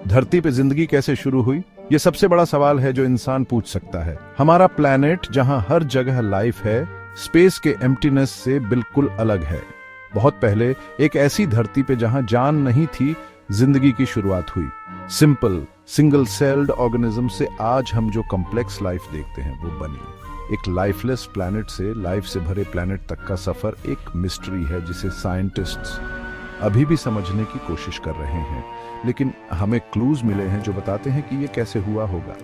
धरती पे जिंदगी कैसे शुरू हुई? ये सबसे बड़ा सवाल है जो इंसान पूछ सकता है। हमारा प्लैनेट जहां हर जगह लाइफ है, स्पेस के एम्प्टीनेस से बिल्कुल अलग है। बहुत पहले एक ऐसी धरती पे जहां जान नहीं थी, जिंदगी की शुरुआत हुई। सिंपल सिंगल सेल्ड ऑर्गेनिज्म से आज हम जो कॉम्प्लेक्स लाइफ देखते हैं वो बनी। एक लाइफलेस प्लैनेट से लाइफ से भरे प्लैनेट तक का सफर एक मिस्ट्री है जिसे साइंटिस्ट्स अभी भी समझने की कोशिश कर रहे हैं, लेकिन हमें क्लूज मिले हैं जो बताते हैं कि ये कैसे हुआ होगा।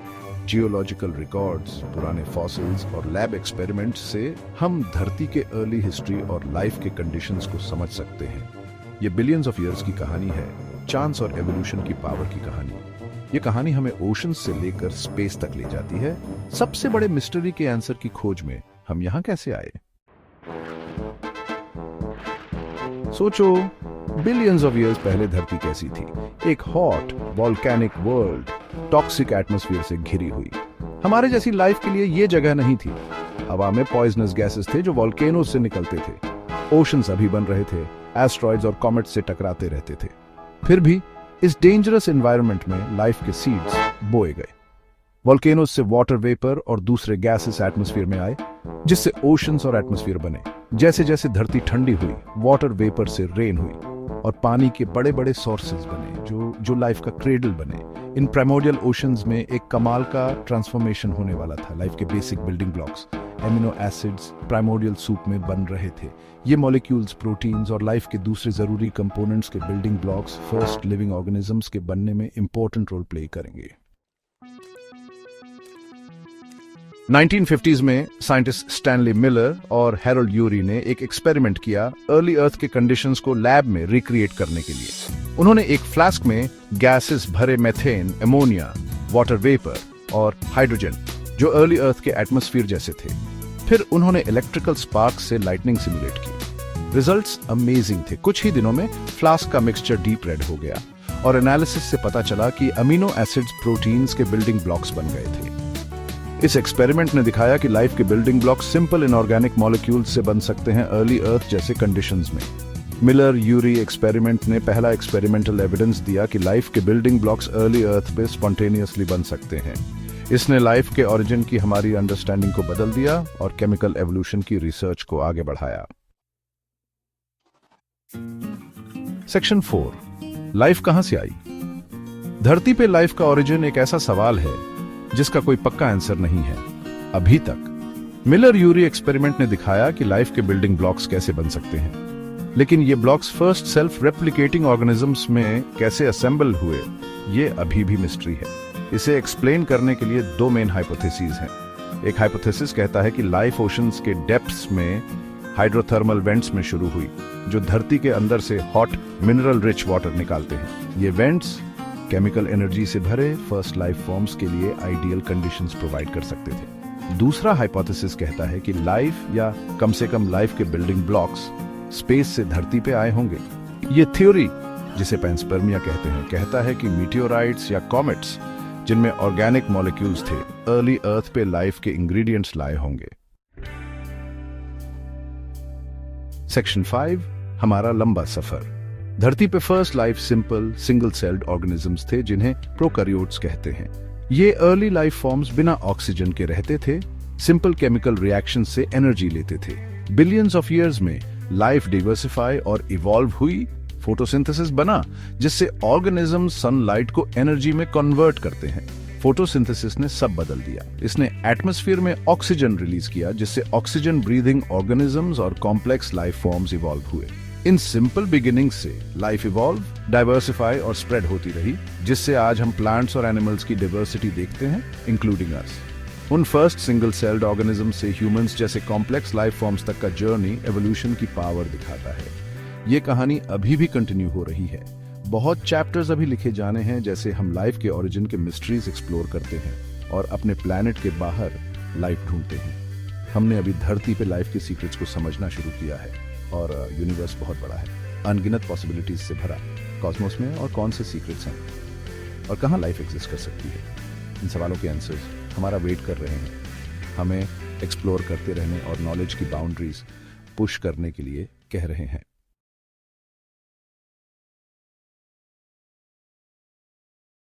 जियोलॉजिकल रिकॉर्ड्स, पुराने फॉसिल्स और लैब एक्सपेरिमेंट्स से हम धरती के अर्ली हिस्ट्री और लाइफ के कंडीशंस को समझ सकते हैं। ये बिलियंस ऑफ ईयर्स की कहानी है, चांस और एवोल्यूशन की पावर की कहानी। ये कहानी हमें ओशंस से लेकर स्पेस तक ले जाती है। सबसे बड़े मिस्ट्री के आंसर की खोज में हम यहां कैसे आए? सोचो, बिलियंस ऑफ ईयर्स पहले धरती कैसी थी? एक hot volcanic world, toxic atmosphere से घिरी हुई। हमारे जैसी लाइफ के लिए ये जगह नहीं थी। हवा में पॉइजनस गैसेस थे जो वॉल्केनोज से निकलते थे। ओशंस अभी बन रहे थे, एस्ट्रॉइड्स और कॉमेट्स से टकराते रहते थे। फिर भी इस डेंजरस एनवायरनमेंट में लाइफ के सीड्स बोए गए। वॉल्केनोज से वाटर वेपर और दूसरे गैसेस एटमॉस्फेयर में आए, जिससे ओशंस और एटमॉस्फेयर बने। जैसे जैसे धरती ठंडी हुई, वाटर वेपर से रेन हुई और पानी के बड़े बड़े सोर्सेज बने जो लाइफ का क्रेडल बने। इन प्राइमोर्डियल ओशंस में एक कमाल का ट्रांसफॉर्मेशन होने वाला था। लाइफ के basic building blocks, amino acids primordial soup में बन रहे थे। ये मॉलिक्यूल्स, प्रोटीन्स और लाइफ के दूसरे जरूरी कंपोनेंट्स के building blocks first living organisms के बनने में इंपॉर्टेंट रोल प्ले करेंगे। 1950s में साइंटिस्ट स्टैनली मिलर और हैरोल्ड यूरी ने एक एक्सपेरिमेंट किया अर्ली अर्थ के कंडीशंस को लैब में रिक्रिएट करने के लिए। उन्होंने एक फ्लास्क में गैसेस भरे मेथेन, अमोनिया, वाटर वेपर और हाइड्रोजन जो अर्ली अर्थ के एटमॉस्फेयर जैसे थे। फिर उन्होंने इलेक्ट्रिकल स्पार्क से लाइटनिंग सिमुलेट की। रिजल्ट्स अमेजिंग थे। कुछ ही दिनों में फ्लास्क का मिक्सचर डीप रेड हो गया और एनालिसिस से पता चला कि अमीनो एसिड्स प्रोटीन्स के बिल्डिंग ब्लॉक्स बन गए थे। इस एक्सपेरिमेंट ने दिखाया कि लाइफ के building blocks simple inorganic molecules से बन सकते हैं अर्ली अर्थ जैसे कंडीशंस में। मिलर यूरी एक्सपेरिमेंट ने पहला एक्सपेरिमेंटल एविडेंस दिया कि लाइफ के बिल्डिंग ब्लॉक्स अर्ली अर्थ पे स्पॉन्टेनियसली बन सकते हैं। इसने लाइफ के ओरिजिन की हमारी अंडरस्टैंडिंग को बदल दिया और केमिकल एवोल्यूशन की रिसर्च को आगे बढ़ाया। सेक्शन 4, लाइफ कहां से आई? धरती पे लाइफ का ओरिजिन एक ऐसा सवाल है जिसका कोई पक्का आंसर नहीं है अभी तक। मिलर यूरी एक्सपेरिमेंट ने दिखाया कि लाइफ के बिल्डिंग ब्लॉक्स कैसे बन सकते हैं, लेकिन ये blocks first self replicating organisms में कैसे असेंबल हुए, ये अभी भी मिस्ट्री है। इसे एक्सप्लेन करने के लिए दो मेन हाइपोथेसिस हैं। एक हाइपोथेसिस कहता है कि लाइफ ओशंस के डेप्थ्स में हाइड्रोथर्मल वेंट्स में शुरू हुई, जो धरती के अंदर से हॉट मिनरल रिच वाटर निकालते हैं। ये वेंट्स केमिकल एनर्जी से भरे फर्स्ट लाइफ फॉर्म्स के लिए आइडियल कंडीशंस प्रोवाइड कर सकते थे। दूसरा हाइपोथेसिस कहता है कि लाइफ या कम से कम लाइफ के बिल्डिंग ब्लॉक्स स्पेस से धरती पे आए होंगे। ये थ्योरी, जिसे पैंस्पर्मिया कहते हैं, कहता है कि मीटियोराइट्स या कॉमेट्स जिनमें ऑर्गेनिक मॉलिक्यूल्स थे, अर्ली अर्थ पे लाइफ के इंग्रेडिएंट्स लाए होंगे। सेक्शन 5, हमारा लंबा सफर। धरती पे first life simple single celled organisms थे जिन्हें प्रोकैरियोट्स कहते हैं। ये अर्ली लाइफ फॉर्म्स बिना ऑक्सीजन के रहते थे, सिंपल केमिकल रिएक्शन से एनर्जी लेते थे। बिलियंस ऑफ ईयर्स में लाइफ डिवर्सिफाई और इवॉल्व हुई, फोटोसिंथेसिस बना जिससे ऑर्गेनिज्म सनलाइट को एनर्जी में कन्वर्ट करते हैं। फोटोसिंथेसिस ने सब बदल दिया। इसने एटमॉस्फेयर में ऑक्सीजन रिलीज किया जिससे ऑक्सीजन ब्रीदिंग ऑर्गेनिजम्स और कॉम्प्लेक्स लाइफ फॉर्म्स इवॉल्व हुए। इन सिंपल बिगिनिंग्स से लाइफ इवॉल्व, डाइवर्सिफाई और स्प्रेड होती रही, जिससे आज हम प्लांट्स और एनिमल्स की डाइवर्सिटी देखते हैं, इंक्लूडिंग अस। उन फर्स्ट सिंगल सेल्ड ऑर्गेनिज्म से ह्यूमंस जैसे कॉम्प्लेक्स लाइफ फॉर्म्स तक का जर्नी एवोल्यूशन की पावर दिखाता है। ये कहानी अभी भी कंटिन्यू हो रही है। बहुत चैप्टर्स अभी लिखे जाने हैं, जैसे हम लाइफ के ओरिजिन के मिस्ट्रीज एक्सप्लोर करते हैं और अपने प्लैनेट के बाहर लाइफ ढूंढते हैं। हमने अभी धरती पे लाइफ के सीक्रेट्स को समझना शुरू किया है और यूनिवर्स बहुत बड़ा है, अनगिनत पॉसिबिलिटीज से भरा। कॉस्मोस में और कौन से सीक्रेट्स हैं और कहाँ लाइफ एग्जिस्ट कर सकती है, इन सवालों के आंसर्स हमारा वेट कर रहे हैं। हमें एक्सप्लोर करते रहने और नॉलेज की बाउंड्रीज पुश करने के लिए कह रहे हैं।